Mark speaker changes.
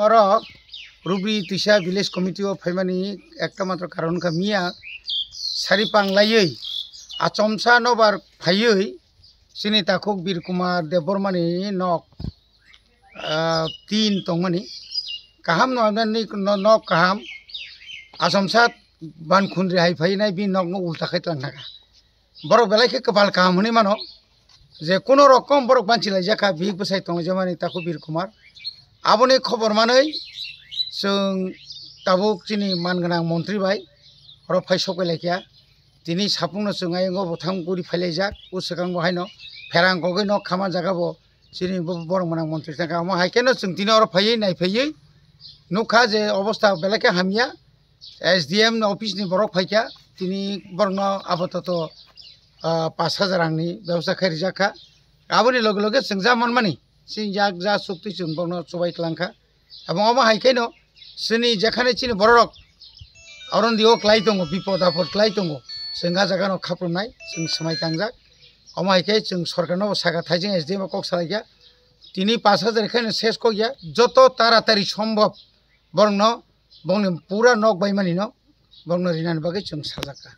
Speaker 1: और रुब्री tussah village committee फैमानी एक मात्र कारण का मिया सारी पांगलायै आचमसा नबार फायै सिनी ताखुक बीर कुमार देवबर्मानी नक तीन तंगमानी काहाम नक काहाम आचमसा बानखुंद्रि हाइफाइनाय बि नक उल्टा खायतलांनागा बरक बेलायखे कपाल काहाम होनी मानो जे कोनो रकम बरक बांची लायजाखा बिग बसाय तंग जमानी ताखुक बीर कुमार आबोनि खबर मानै जों ताबुक चिनि मानगोनां मन्त्रि बाय हर फाय सकायलायखाया दिनै साफुंनो जों आयंगो बथां गुरि फायलायजाक उसगां बहायनो फेरां गगै न खामा जागाबो चिनि बर मोनां मन्त्रि थाखा मा हायकेनो जों दिनै हर फायै नायफायै नुखा जे अवस्था बेलायखे हामिया एसडीएम अफिसनि बरक फायखा दिनै बरनो आबोथतो 5000 रांनि व्यवस्था खायरिजाखा आबोनि लगे लगे जों जा मनमानि सिं जाक जा सुक्ति जों बरनो सबायख्लांखा এবং আমার হাইখাইনো जोंनि जेखाने चिनि बरक अरन्दियाव क्लाय दङ बिपद आफद क्लाय दङ जोंहा जागानो खाफ्रोमनाय जों समाय थांजाक अमा हाइखाय जों सरकारनाव सागा थाइजों एसडीएम कक सालायगा दिनै 5000 खायनो शेष कइया যত তাড়াতাড়ি সম্ভব বরং বংনি পুরা নক বাইমানি न बरनो रिनानि बागै जों साजाका